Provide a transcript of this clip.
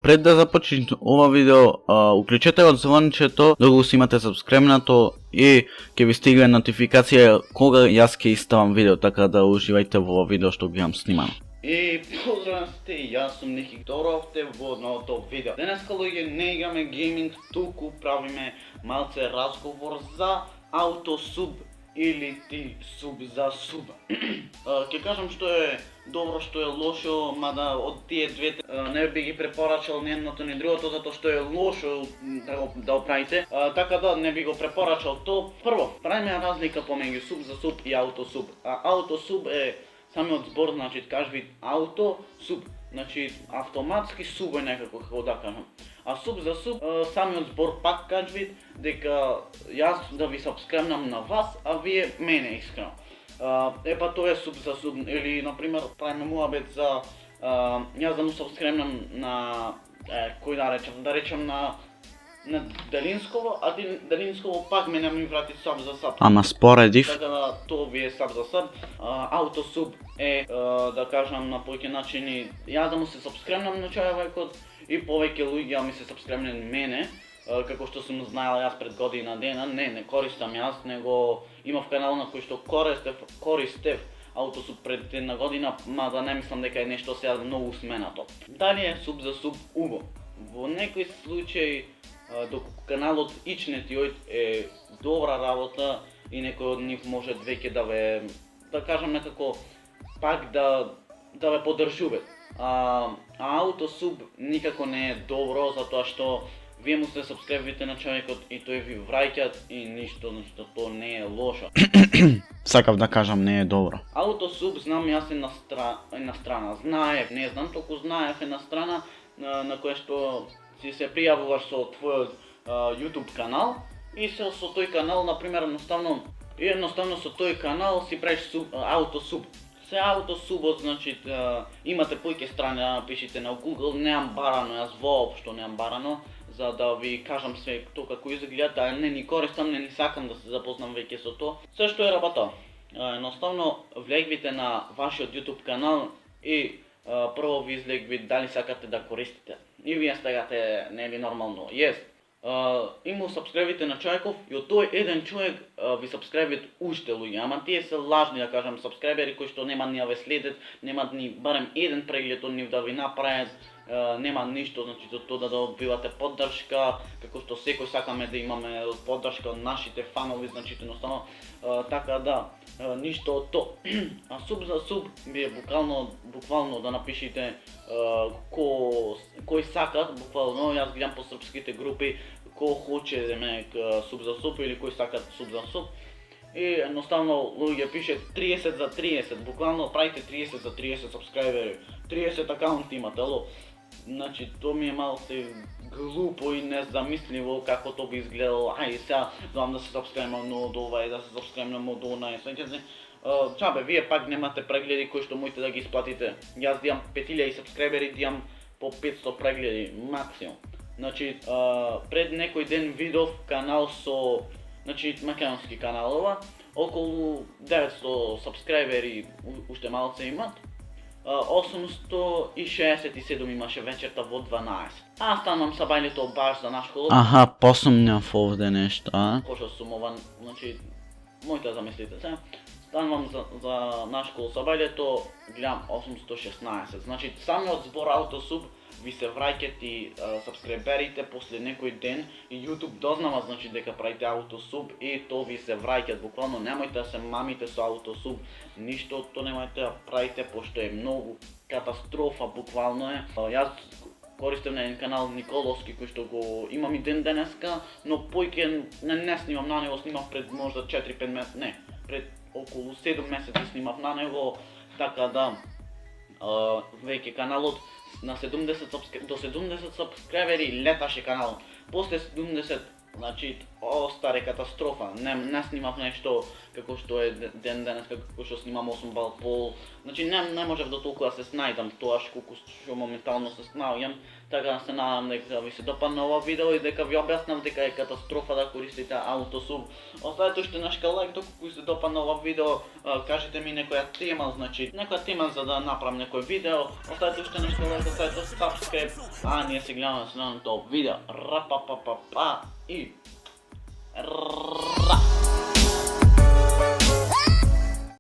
Пред да започнете ова видео, уклучете го звончето да го имате сабскребнато и ќе ви стигне нотификација кога јас ќе ставам видео, така да уживајте во ова видео што ги имам снимано. И поздравам сте, јас сум Ники, доровте во новото видео. Денеска луѓе не играме гейминг, туку правиме малце разговор за аутосуб или ти суб за суб. Ќе кажам што е добро, што е лошо, мада од тие двете не би ги препорачал ни едното ни другото, затоа што е лошо да го правите. Така да не би го препорачал то. Прво, правиме разлика помеѓу суб за суб и аутосуб. Аутосуб е самиот збор, значи кажеш вид ауто, суб, значи автоматски суб е некако, како да кажам. А суб за суб, самиот збор пак кажеш вид дека јас да ви сабскребнам на вас, а вие мене искрено. Епа тоа е суб за суб, или например правиме муабет за јас да му сабскребнам на кој да речем на Делинсково, а Делинсково пак мене ми врати саб за саб. Ама споредив. Така да тоа ви е саб за саб. Аутосуб е да кажам на повеќе начини јас да му се сабскребнам на човекот и повеќе луѓе ми се сабскребнат мене, како што сум знаел јас пред година дена. Не користам јас, него имав канал на кој што користев аутосуб пред една година, мада не мислам дека е нешто сега многу сменато. Дали е суб за суб убаво? Во некој случај доколку каналот ичнетиот е добра работа и некој од нив може веќе да кажам некако пак да ве поддржуват. Аутосуб никако не е добро, затоа што вие му се сабскребите на човекот и тој ви враќат и ништо, значи тоа не е лошо. Сакав да кажам не е добро. Аутосуб знам јас една страна, знаев, не знам, толку знаев една страна на која што си се пријавуваш со твојот YouTube канал и со тој канал, например, едноставно со тој канал си правиш аутосуб. Се аутосубот, значи имате појќе страни да напишите на Google, немам барано, јас воопшто немам барано, за да ви кажам све тоа како изгледа, не ни користам, не ни сакам да се запознам веќе со тоа. Се што е работа, едноставно влегвите на вашиот YouTube канал и прво ви излегви дали сакате да користите. И вие стегате, нели нормално, yes. И му сабскребите на човеков и од тој еден човек ви сабскребит уште луѓе, ама тие се лажни, да кажам, сабскребери кои што нема ни да ве следат, нема ни барем еден преглед од нив да ви направат, нема ништо, значи за тоа да добивате поддршка, како што секој сакаме да имаме поддршка од нашите фанови, значи едноставно, така да, ништо од тоа. А суб за суб ви е буквално да напишите кој сакат, буквално јас гледам по српските групи кој хоче да ме суб за суб или кој сакат суб за суб. И едноставно луѓе пише 30 за 30, буквално правите 30 за 30 сабскрибери, 30 акаунти имате, ало. Значи тоа ми е малце глупо и незамисливо како тоа би изгледало. Ајде сега знам да се сабскрибнам од ова и да се сабскрибнам од она. Чабе, вие пак немате прегледи кои што можете да ги исплатите. Јас имам 5000 сабскрибери, имам по 500 прегледи максимум. Значи пред некој ден видов канал со, значи македонски каналова, околу 900 сабскрибери уште малце имат. 867 имаше вечерта во 12. Аз станам сабајлето баш за наш холод. Аха, посумњав овде нешто, а? Пошто сум ова, значи, моите да замислите се. Станувам за наш холод сабајлето, гледам 816. Значи, самиот збор аутосуб ви се враќат и сабскриберите после некој ден и YouTube дознава, значи, дека правите аутосуб и то ви се враќат. Буквално немојте да се мамите со аутосуб, ништо то немојте да правите, пошто е многу катастрофа, буквално е. Јас користам на еден канал Николовски кој што го имам и ден денеска, но појќе не снимам на него, снимав пред можда 4-5 месеци, пред околу 7 месеци снимав на него, така да веќе каналот на 70 до 70 сабскрибери леташе каналот. После 70, значи остаре катастрофа. Не снимав нешто како што е ден денес, како што снимам 8 бал пол. Значи не можев до толку да се снајдам тоа колку што моментално се снаоѓам, така се надам дека ви се допадна ова видео и дека ви објаснав дека е катастрофа да користите AutoSub. Оставете уште нешка лайк доколку ви се допадна ова видео, кажете ми некоја тема, значи некоја тема за да направам некој видео. Оставете уште нешка лайк, оставете subscribe, а ние се гледаме на следното видео. Рапапапапа и